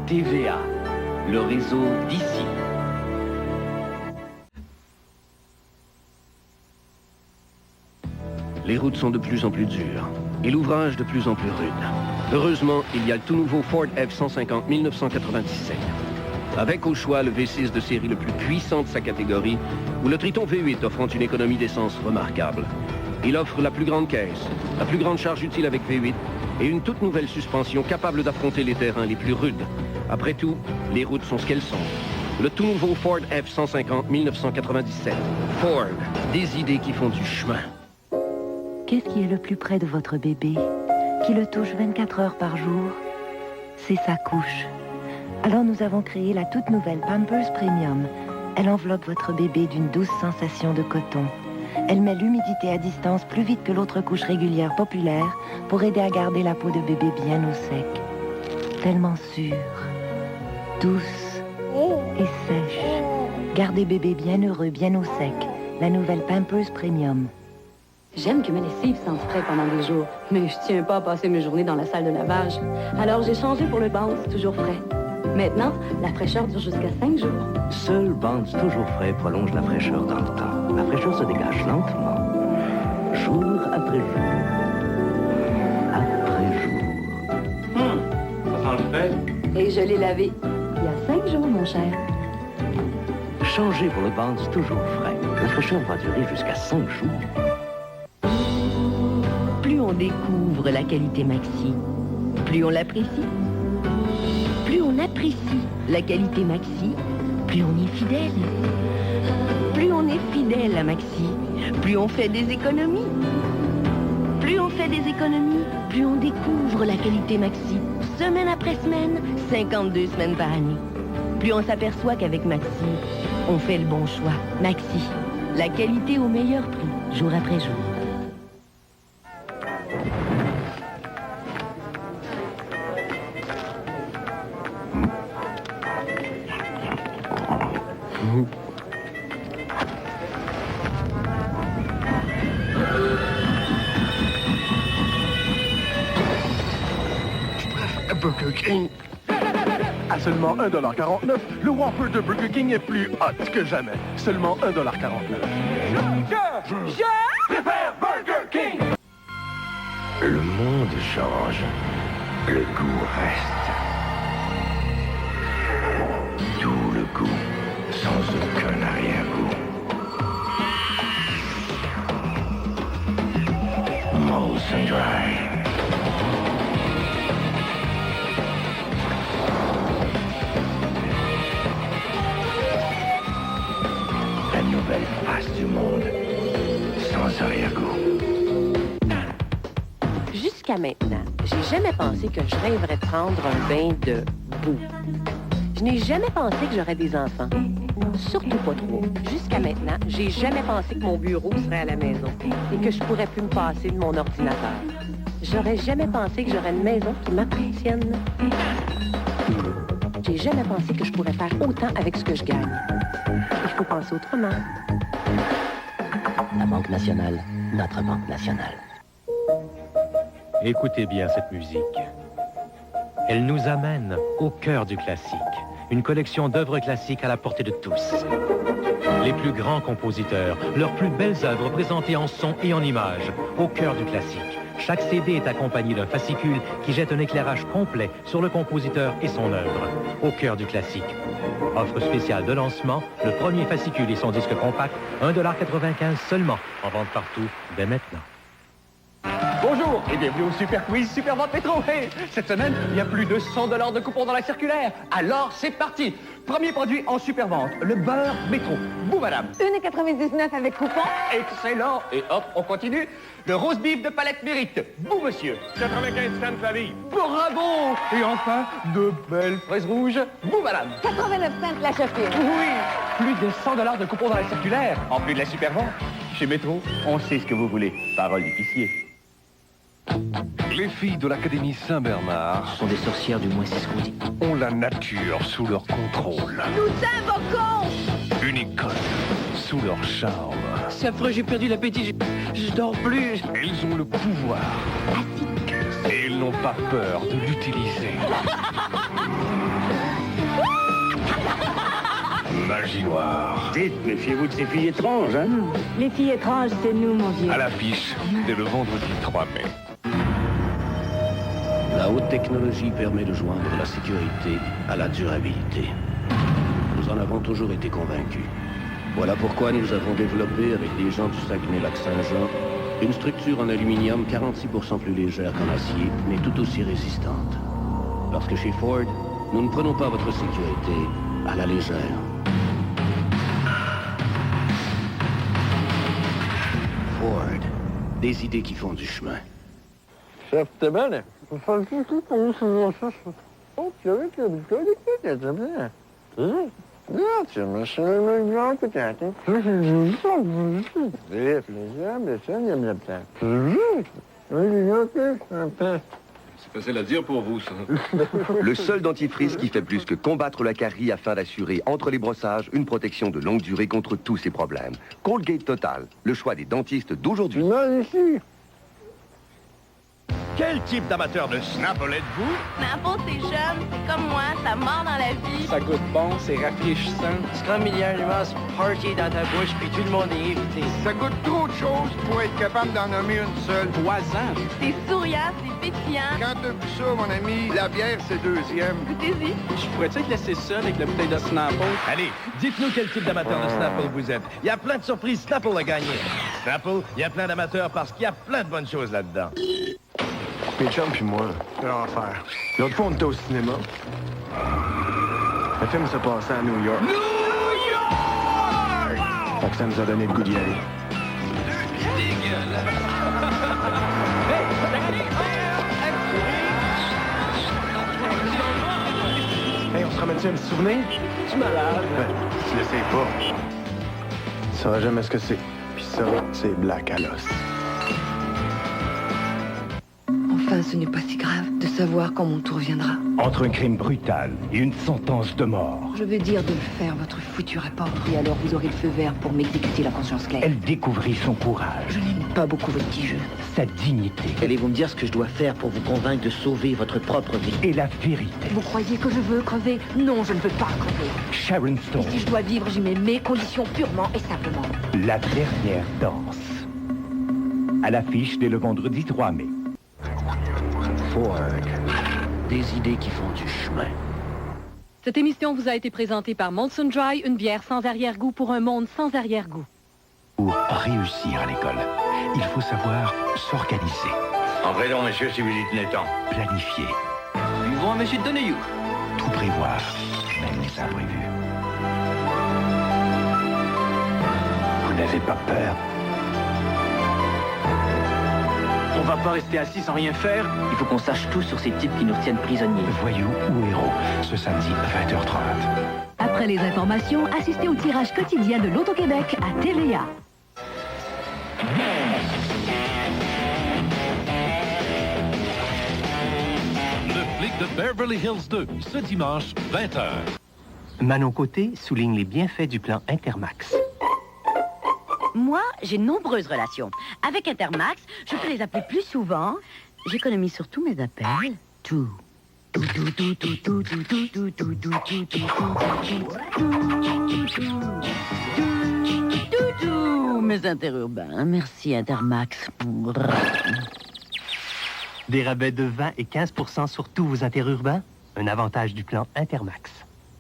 TVA, le réseau d'ici. Les routes sont de plus en plus dures et l'ouvrage de plus en plus rude. Heureusement, il y a le tout nouveau Ford F-150 1997. Avec au choix le V6 de série le plus puissant de sa catégorie ou le Triton V8 offrant une économie d'essence remarquable. Il offre la plus grande caisse, la plus grande charge utile avec V8 et une toute nouvelle suspension capable d'affronter les terrains les plus rudes. Après tout, les routes sont ce qu'elles sont. Le tout nouveau Ford F-150 1997. Ford, des idées qui font du chemin. Qu'est-ce qui est le plus près de votre bébé, qui le touche 24 heures par jour? C'est sa couche. Alors nous avons créé la toute nouvelle Pampers Premium. Elle enveloppe votre bébé d'une douce sensation de coton. Elle met l'humidité à distance plus vite que l'autre couche régulière populaire pour aider à garder la peau de bébé bien au sec. Tellement sûre, douce et sèche. Gardez bébé bien heureux, bien au sec. La nouvelle Pampers Premium. J'aime que mes lessives sentent frais pendant des jours, mais je tiens pas à passer mes journées dans la salle de lavage. Alors j'ai changé pour le Bounce toujours frais. Maintenant, la fraîcheur dure jusqu'à 5 jours. Seul Bounce toujours frais prolonge la fraîcheur dans le temps. La fraîcheur se dégage lentement, jour après jour, après jour. Ça sent le frais. Et je l'ai lavé il y a 5 jours, mon cher. Changez pour le Bounce toujours frais. La fraîcheur va durer jusqu'à 5 jours. Plus on découvre la qualité Maxi, plus on l'apprécie. Plus on apprécie la qualité Maxi, plus on est fidèle. Plus on est fidèle à Maxi, plus on fait des économies. Plus on fait des économies, plus on découvre la qualité Maxi. Semaine après semaine, 52 semaines par année. Plus on s'aperçoit qu'avec Maxi, on fait le bon choix. Maxi, la qualité au meilleur prix, jour après jour. Burger King. À seulement 1,49 $, le Whopper de Burger King est plus hot que jamais. Seulement 1,49 $. Je préfère Burger King. Le monde change, le goût reste. Tout le goût, sans aucun arrière-goût. Molson Dry. La nouvelle face du monde, sans arrière-goût. Jusqu'à maintenant, j'ai jamais pensé que je rêverais de prendre un bain de boue. Je n'ai jamais pensé que j'aurais des enfants. Surtout pas trop. Jusqu'à maintenant, j'ai jamais pensé que mon bureau serait à la maison et que je pourrais plus me passer de mon ordinateur. J'aurais jamais pensé que j'aurais une maison qui m'appartienne. J'ai jamais pensé que je pourrais faire autant avec ce que je gagne. Il faut penser autrement. La Banque nationale, notre Banque nationale. Écoutez bien cette musique. Elle nous amène au cœur du classique. Une collection d'œuvres classiques à la portée de tous. Les plus grands compositeurs, leurs plus belles œuvres présentées en son et en images, au cœur du classique. Chaque CD est accompagné d'un fascicule qui jette un éclairage complet sur le compositeur et son œuvre. Au cœur du classique. Offre spéciale de lancement, le premier fascicule et son disque compact, 1,95 $ seulement, en vente partout dès maintenant. Bonjour et bienvenue au Super Quiz Super Vente Métro. Hey, cette semaine, il y a plus de 100 $ de coupons dans la circulaire. Alors, c'est parti. Premier produit en super vente, le beurre métro. Bouh, madame. 1,99 avec coupon. Excellent. Et hop, on continue. Le rose beef de Palette Mérite. Bouh, monsieur. 95 cents la livre. Bravo. Et enfin, de belles fraises rouges. Bouh, madame. 89 cents la chauffure. Oui. Plus de 100 $ de coupons dans la circulaire. En plus de la super vente. Chez Métro, on sait ce que vous voulez. Parole d'épicier. Les filles de l'Académie Saint-Bernard Sont des sorcières du moins 6 qu'on dit. ont la nature sous leur contrôle. Nous invoquons. Une école sous leur charme. C'est affreux, j'ai perdu l'appétit, je dors plus. Elles ont le pouvoir. Et elles n'ont pas peur de l'utiliser. patinoire. Dites, méfiez-vous de ces filles étranges, hein? Les filles étranges, c'est nous, mon vieux. À l'affiche, dès le vendredi 3 mai. La haute technologie permet de joindre la sécurité à la durabilité. Nous en avons toujours été convaincus. Voilà pourquoi nous avons développé avec des gens du Saguenay-Lac-Saint-Jean une structure en aluminium 46% plus légère qu'en acier, mais tout aussi résistante. Parce que chez Ford, nous ne prenons pas votre sécurité à la légère. Ford, des idées qui font du chemin. C'est facile à dire pour vous, ça. Le seul dentifrice qui fait plus que combattre la carie afin d'assurer, entre les brossages, une protection de longue durée contre tous ces problèmes. Colgate Total, le choix des dentistes d'aujourd'hui. Quel type d'amateur de Snapple êtes-vous? Snapple, c'est jeune, c'est comme moi, ça mord dans la vie. Ça goûte bon, c'est rafraîchissant. C'est comme il y a un immense party dans ta bouche, puis tout le monde est invité. Ça goûte trop de choses pour être capable d'en nommer une seule. Poison. C'est souriant, c'est pétillant. Quand t'as vu ça, mon ami, la bière, c'est deuxième. Goûtez-y. Je pourrais-tu te laisser seul avec la bouteille de Snapple? Allez, dites-nous quel type d'amateur de Snapple vous êtes. Il y a plein de surprises Snapple à gagner. Snapple, il y a plein d'amateurs parce qu'il y a plein de bonnes choses là-dedans. Mes chums puis moi, alors à faire. L'autre fois, on était au cinéma. Le film se passait à New York. New York! Fait que ça nous a donné le goût d'y aller. Hey, on se ramène-tu un petit souvenir? Tu es malade? Tu le sais pas. Tu sauras jamais ce que c'est. Puis ça, c'est Black à l'os. Enfin, ce n'est pas si grave de savoir quand mon tour viendra. Entre un crime brutal et une sentence de mort, Je vais dire de le faire, votre foutu rapport. Et alors, vous aurez le feu vert pour m'exécuter la conscience claire. elle découvrit son courage, Je n'aime pas beaucoup votre petit jeu. sa dignité Allez-vous me dire ce que je dois faire pour vous convaincre de sauver votre propre vie? et la vérité. Vous croyez que je veux crever? Non, je ne veux pas crever. Sharon Stone, Et si je dois vivre, j'y mets mes conditions purement et simplement. la dernière danse. À l'affiche dès le vendredi 3 mai. Ford, des idées qui font du chemin. Cette émission vous a été présentée par Molson Dry, une bière sans arrière-goût pour un monde sans arrière-goût. Pour réussir à l'école, il faut savoir s'organiser, Entrez donc, monsieur, si vous y tenez tant. planifier, Buvons à monsieur Donahue. tout prévoir, même les imprévus. Vous n'avez pas peur? On va pas rester assis sans rien faire. Il faut qu'on sache tout sur ces types qui nous retiennent prisonniers. Voyous ou héros, ce samedi 20h30. Après les informations, assistez au tirage quotidien de l'Auto-Québec à TVA. Le flic de Beverly Hills 2, ce dimanche, 20h. Manon Côté souligne les bienfaits du plan Intermax. Moi, j'ai de nombreuses relations. Avec Intermax, je peux les appeler plus souvent. J'économise sur tous mes appels. Tout. Mes interurbains. Merci, Intermax. Des rabais de 20 et 15 sur tous vos interurbains. Un avantage du plan Intermax.